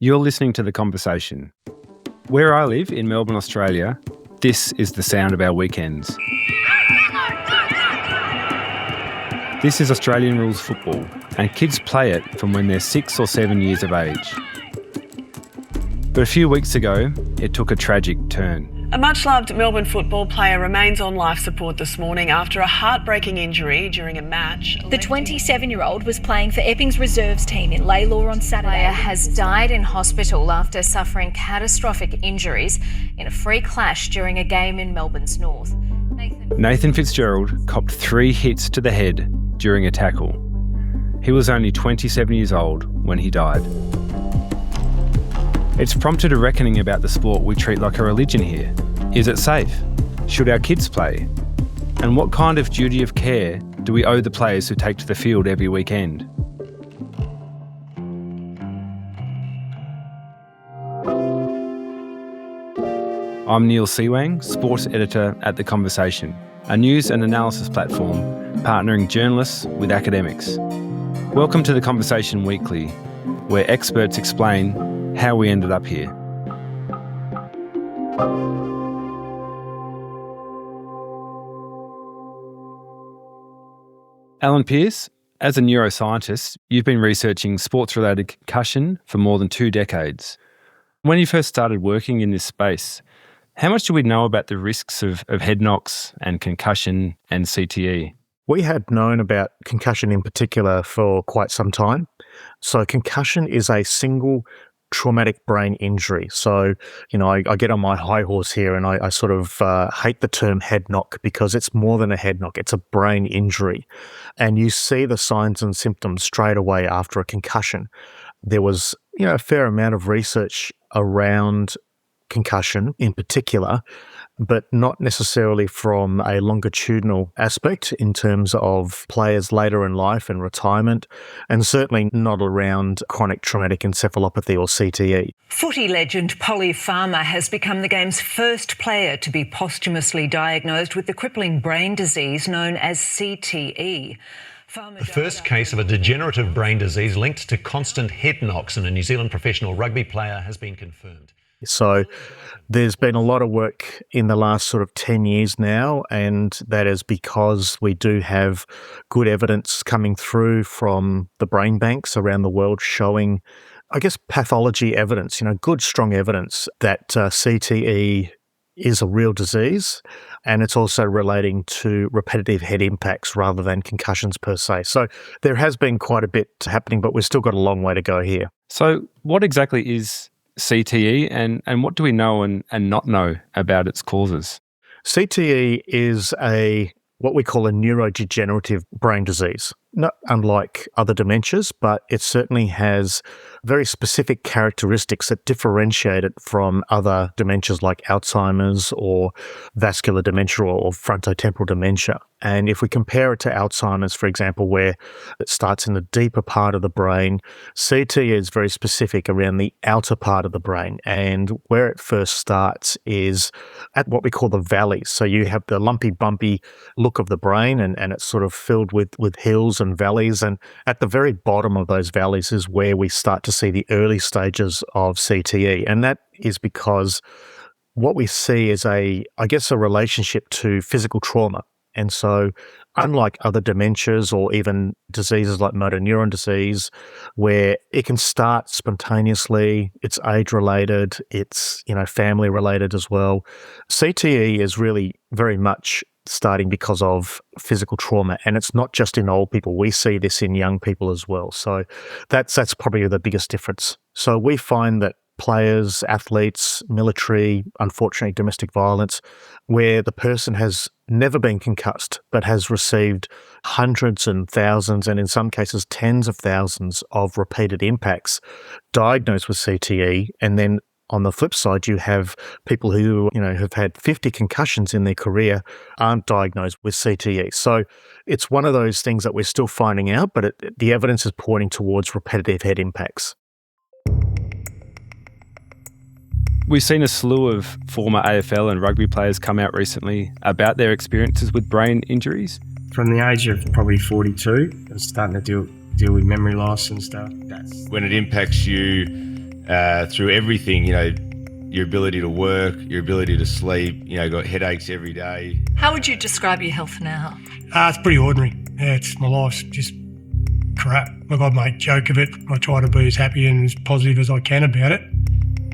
You're listening to The Conversation. Where I live, in Melbourne, Australia, this is the sound of our weekends. This is Australian rules football, and kids play it from when they're 6 or 7 years of age. But a few weeks ago, it took a tragic turn. A much-loved Melbourne football player remains on life support this morning after a heartbreaking injury during a match. The 27-year-old was playing for Epping's reserves team in Laylaw on Saturday. The player has died in hospital after suffering catastrophic injuries in a free clash during a game in Melbourne's north. Nathan Fitzgerald copped 3 hits to the head during a tackle. He was only 27 years old when he died. It's prompted a reckoning about the sport we treat like a religion here. Is it safe? Should our kids play? And what kind of duty of care do we owe the players who take to the field every weekend? I'm Neil Seawang, sports editor at The Conversation, a news and analysis platform partnering journalists with academics. Welcome to The Conversation Weekly, where experts explain how we ended up here. Alan Pearce, as a neuroscientist, you've been researching sports-related concussion for more than 2 decades. When you first started working in this space, how much do we know about the risks of head knocks and concussion and CTE? We had known about concussion in particular for quite some time. So concussion is a single traumatic brain injury. So, I get on my high horse here and I sort of hate the term head knock because it's more than a head knock. It's a brain injury. And you see the signs and symptoms straight away after a concussion. There was, a fair amount of research around concussion in particular, but not necessarily from a longitudinal aspect in terms of players later in life and retirement, and certainly not around chronic traumatic encephalopathy or CTE. Footy legend Polly Farmer has become the game's first player to be posthumously diagnosed with the crippling brain disease known as CTE. The first case of a degenerative brain disease linked to constant head knocks in a New Zealand professional rugby player has been confirmed. So there's been a lot of work in the last sort of 10 years now, and that is because we do have good evidence coming through from the brain banks around the world showing, pathology evidence, good, strong evidence that CTE is a real disease, and it's also relating to repetitive head impacts rather than concussions per se. So there has been quite a bit happening, but we've still got a long way to go here. So what exactly is CTE and what do we know and not know about its causes? CTE is what we call a neurodegenerative brain disease. Not unlike other dementias, but it certainly has very specific characteristics that differentiate it from other dementias like Alzheimer's or vascular dementia or frontotemporal dementia. And if we compare it to Alzheimer's, for example, where it starts in the deeper part of the brain, CTE is very specific around the outer part of the brain. And where it first starts is at what we call the valleys. So you have the lumpy, bumpy look of the brain, and it's sort of filled with hills and valleys. And at the very bottom of those valleys is where we start to see the early stages of CTE. And that is because what we see is a relationship to physical trauma. And so unlike other dementias or even diseases like motor neuron disease, where it can start spontaneously, it's age-related, it's, family-related as well, CTE is really very much starting because of physical trauma. And it's not just in old people. We see this in young people as well. So that's probably the biggest difference. So we find that players, athletes, military, unfortunately domestic violence, where the person has never been concussed but has received hundreds and thousands and in some cases tens of thousands of repeated impacts diagnosed with CTE, and then on the flip side, you have people who, have had 50 concussions in their career aren't diagnosed with CTE. So it's one of those things that we're still finding out, but the evidence is pointing towards repetitive head impacts. We've seen a slew of former AFL and rugby players come out recently about their experiences with brain injuries. From the age of probably 42, I was starting to deal with memory loss and stuff. When it impacts you through everything, your ability to work, your ability to sleep, got headaches every day. How would you describe your health now? It's pretty ordinary. My life's just crap. Look, I make joke of it. I try to be as happy and as positive as I can about it.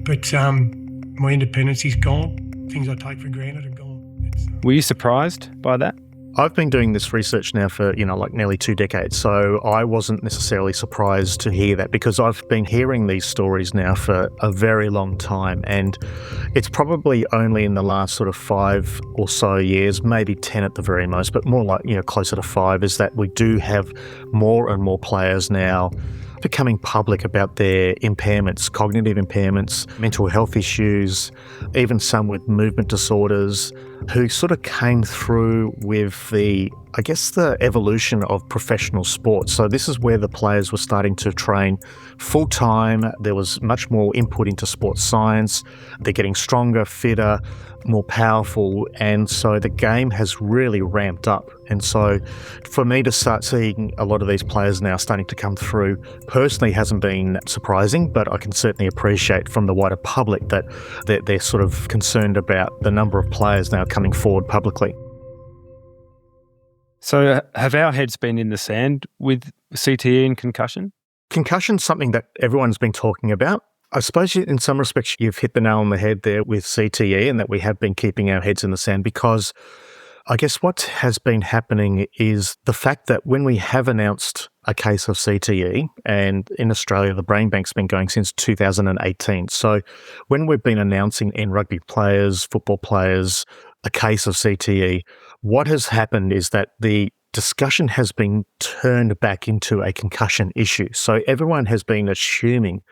But my independence is gone. Things I take for granted are gone. Were you surprised by that? I've been doing this research now for, nearly 2 decades, so I wasn't necessarily surprised to hear that because I've been hearing these stories now for a very long time, and it's probably only in the last sort of 5 or so years, maybe 10 at the very most, but more like, closer to 5, is that we do have more and more players now becoming public about their impairments, cognitive impairments, mental health issues, even some with movement disorders, who sort of came through with the evolution of professional sports. So this is where the players were starting to train full-time. There was much more input into sports science. They're getting stronger, fitter, more powerful, and so the game has really ramped up. And so for me to start seeing a lot of these players now starting to come through personally hasn't been surprising, but I can certainly appreciate from the wider public that they're sort of concerned about the number of players now coming forward publicly. So have our heads been in the sand with CTE and concussion? Concussion's something that everyone's been talking about. I suppose in some respects you've hit the nail on the head there with CTE, and that we have been keeping our heads in the sand, because I guess what has been happening is the fact that when we have announced a case of CTE, and in Australia the Brain Bank's been going since 2018. So when we've been announcing in rugby players, football players, a case of CTE, what has happened is that the discussion has been turned back into a concussion issue. So everyone has been assuming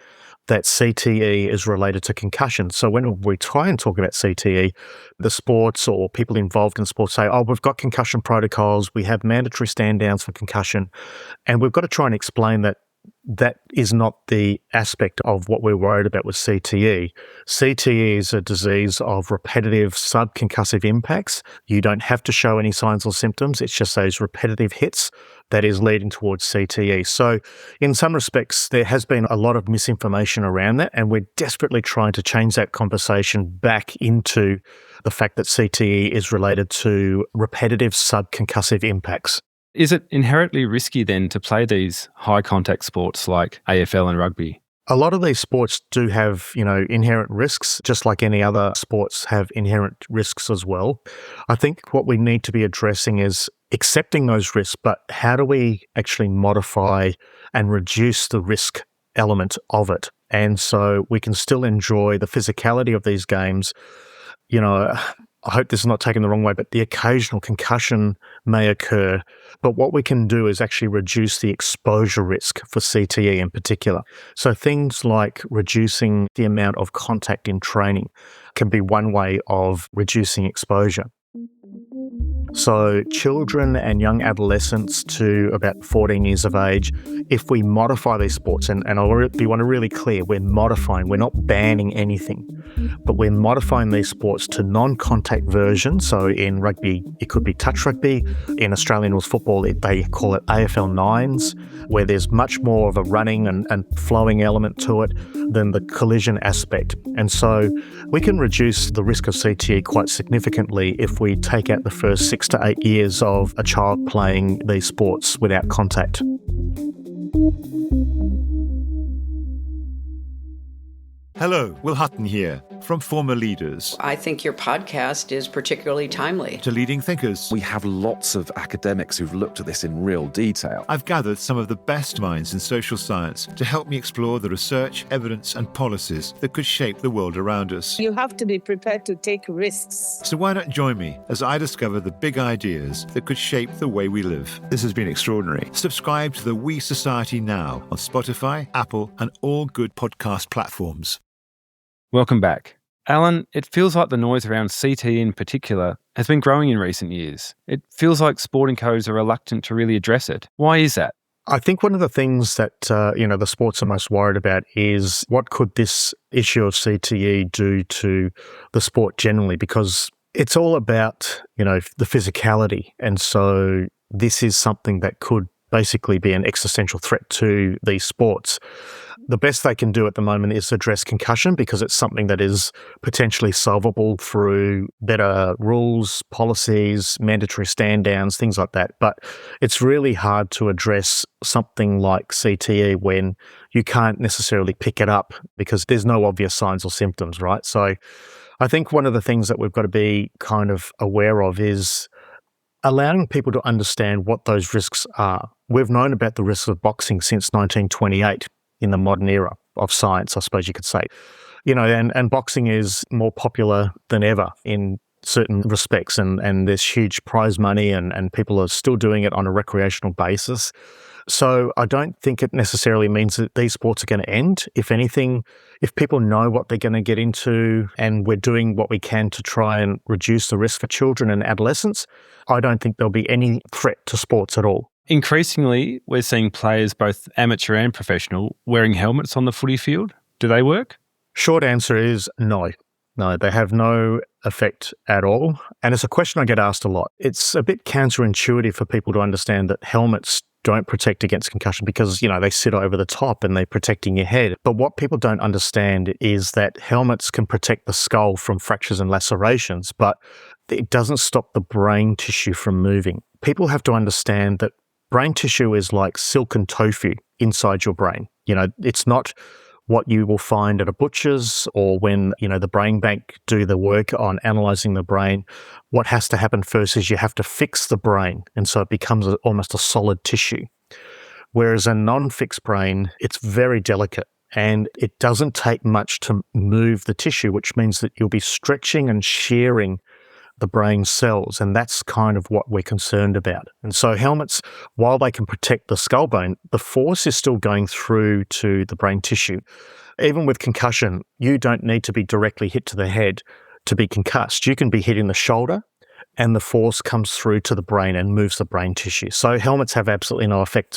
that CTE is related to concussion. So when we try and talk about CTE, the sports or people involved in sports say, we've got concussion protocols, we have mandatory stand downs for concussion, and we've got to try and explain that that is not the aspect of what we're worried about with CTE. CTE is a disease of repetitive subconcussive impacts. You don't have to show any signs or symptoms. It's just those repetitive hits that is leading towards CTE. So in some respects, there has been a lot of misinformation around that, and we're desperately trying to change that conversation back into the fact that CTE is related to repetitive subconcussive impacts. Is it inherently risky then to play these high contact sports like AFL and rugby? A lot of these sports do have, inherent risks, just like any other sports have inherent risks as well. I think what we need to be addressing is accepting those risks, but how do we actually modify and reduce the risk element of it? And so we can still enjoy the physicality of these games. I hope this is not taken the wrong way, but the occasional concussion may occur. But what we can do is actually reduce the exposure risk for CTE in particular. So things like reducing the amount of contact in training can be one way of reducing exposure. So children and young adolescents to about 14 years of age, if we modify these sports, and I want to really clear, we're modifying, we're not banning anything, but we're modifying these sports to non-contact versions. So in rugby, it could be touch rugby. In Australian rules football, they call it AFL 9s, where there's much more of a running and flowing element to it than the collision aspect. And so we can reduce the risk of CTE quite significantly if we take out the first 6 to 8 years of a child playing these sports without contact. Hello, Will Hutton here from Former Leaders. I think your podcast is particularly timely. To leading thinkers. We have lots of academics who've looked at this in real detail. I've gathered some of the best minds in social science to help me explore the research, evidence and policies that could shape the world around us. You have to be prepared to take risks. So why not join me as I discover the big ideas that could shape the way we live? This has been extraordinary. Subscribe to the We Society now on Spotify, Apple and all good podcast platforms. Welcome back. Alan, it feels like the noise around CTE in particular has been growing in recent years. It feels like sporting codes are reluctant to really address it. Why is that? I think one of the things that, the sports are most worried about is what could this issue of CTE do to the sport generally, because it's all about, the physicality. And so this is something that could basically be an existential threat to these sports. The best they can do at the moment is address concussion because it's something that is potentially solvable through better rules, policies, mandatory stand-downs, things like that. But it's really hard to address something like CTE when you can't necessarily pick it up because there's no obvious signs or symptoms, right? So I think one of the things that we've got to be kind of aware of is allowing people to understand what those risks are. We've known about the risks of boxing since 1928 in the modern era of science, I suppose you could say. And boxing is more popular than ever in certain respects, and there's huge prize money and people are still doing it on a recreational basis. So I don't think it necessarily means that these sports are going to end. If anything, if people know what they're going to get into and we're doing what we can to try and reduce the risk for children and adolescents, I don't think there'll be any threat to sports at all. Increasingly, we're seeing players, both amateur and professional, wearing helmets on the footy field. Do they work? Short answer is no. No, they have no effect at all. And it's a question I get asked a lot. It's a bit counterintuitive for people to understand that helmets don't protect against concussion because, they sit over the top and they're protecting your head. But what people don't understand is that helmets can protect the skull from fractures and lacerations, but it doesn't stop the brain tissue from moving. People have to understand that brain tissue is like silk and tofu inside your brain. It's not what you will find at a butcher's or when, the brain bank do the work on analysing the brain. What has to happen first is you have to fix the brain, and so it becomes almost a solid tissue. Whereas a non-fixed brain, it's very delicate and it doesn't take much to move the tissue, which means that you'll be stretching and shearing the brain cells, and that's kind of what we're concerned about. And so helmets, while they can protect the skull bone, the force is still going through to the brain tissue. Even with concussion, you don't need to be directly hit to the head to be concussed. You can be hit in the shoulder and the force comes through to the brain and moves the brain tissue. So helmets have absolutely no effect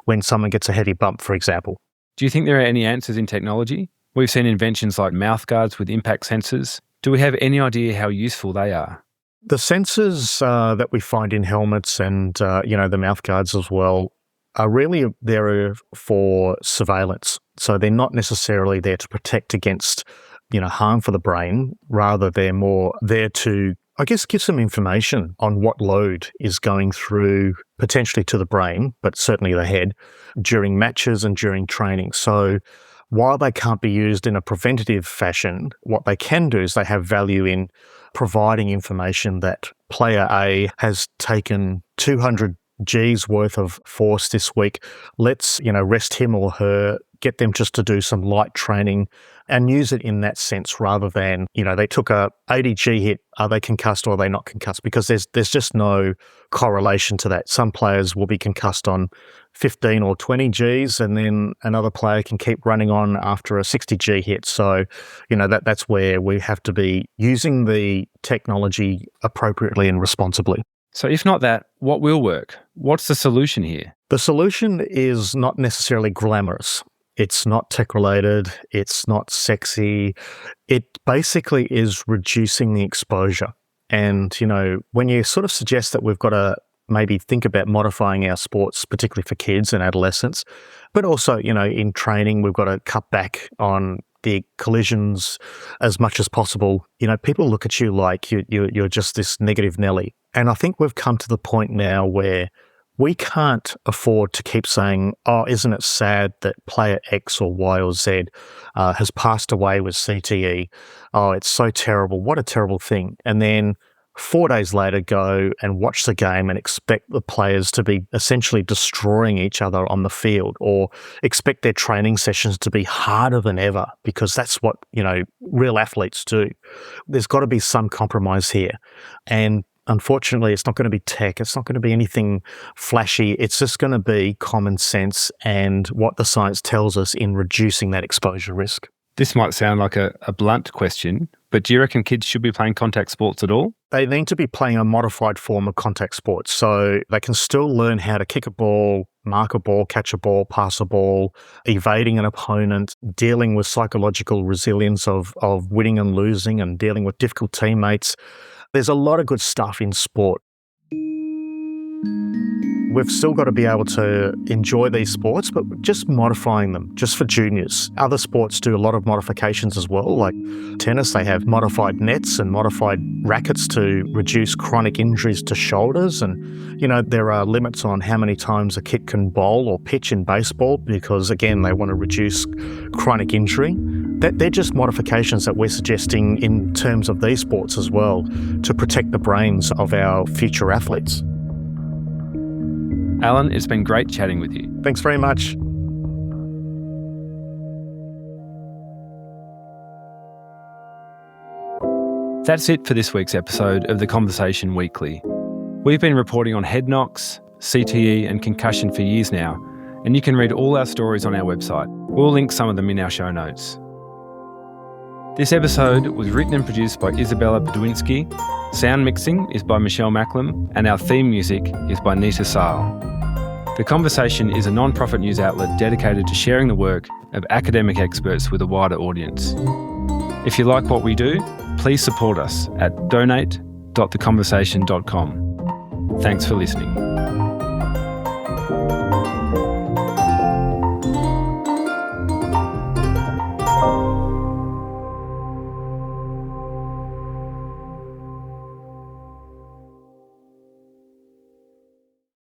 when someone gets a heavy bump, for example. Do you think there are any answers in technology? We've seen inventions like mouth guards with impact sensors. Do we have any idea how useful they are? The sensors that we find in helmets and, the mouth guards as well are really there for surveillance. So they're not necessarily there to protect against, harm for the brain. Rather, they're more there to, give some information on what load is going through potentially to the brain, but certainly the head during matches and during training. So while they can't be used in a preventative fashion, what they can do is they have value in providing information that player A has taken 200 G's worth of force this week. Let's, rest him or her, get them just to do some light training and use it in that sense rather than, they took a 80 G hit, are they concussed or are they not concussed? Because there's just no correlation to that. Some players will be concussed on 15 or 20 Gs and then another player can keep running on after a 60 G hit. So, that's where we have to be using the technology appropriately and responsibly. So if not that, what will work? What's the solution here? The solution is not necessarily glamorous. It's not tech-related. It's not sexy. It basically is reducing the exposure. And, when you sort of suggest that we've got to maybe think about modifying our sports, particularly for kids and adolescents, but also, in training, we've got to cut back on the collisions as much as possible. People look at you like you're just this negative Nelly. And I think we've come to the point now where we can't afford to keep saying, oh, isn't it sad that player X or Y or Z has passed away with CTE? Oh, it's so terrible. What a terrible thing. And then 4 days later go and watch the game and expect the players to be essentially destroying each other on the field, or expect their training sessions to be harder than ever because that's what, real athletes do. There's got to be some compromise here. And unfortunately, it's not going to be tech. It's not going to be anything flashy. It's just going to be common sense and what the science tells us in reducing that exposure risk. This might sound like a blunt question, but do you reckon kids should be playing contact sports at all? They need to be playing a modified form of contact sports. So they can still learn how to kick a ball, mark a ball, catch a ball, pass a ball, evading an opponent, dealing with psychological resilience of winning and losing and dealing with difficult teammates. There's a lot of good stuff in sport. We've still got to be able to enjoy these sports, but just modifying them, just for juniors. Other sports do a lot of modifications as well, like tennis, they have modified nets and modified rackets to reduce chronic injuries to shoulders. And, there are limits on how many times a kid can bowl or pitch in baseball because, again, they want to reduce chronic injury. They're just modifications that we're suggesting in terms of these sports as well to protect the brains of our future athletes. Alan, it's been great chatting with you. Thanks very much. That's it for this week's episode of The Conversation Weekly. We've been reporting on head knocks, CTE and concussion for years now, and you can read all our stories on our website. We'll link some of them in our show notes. This episode was written and produced by Isabella Badwinski, sound mixing is by Michelle Macklem, and our theme music is by Nita Sale. The Conversation is a non-profit news outlet dedicated to sharing the work of academic experts with a wider audience. If you like what we do, please support us at donate.theconversation.com. Thanks for listening.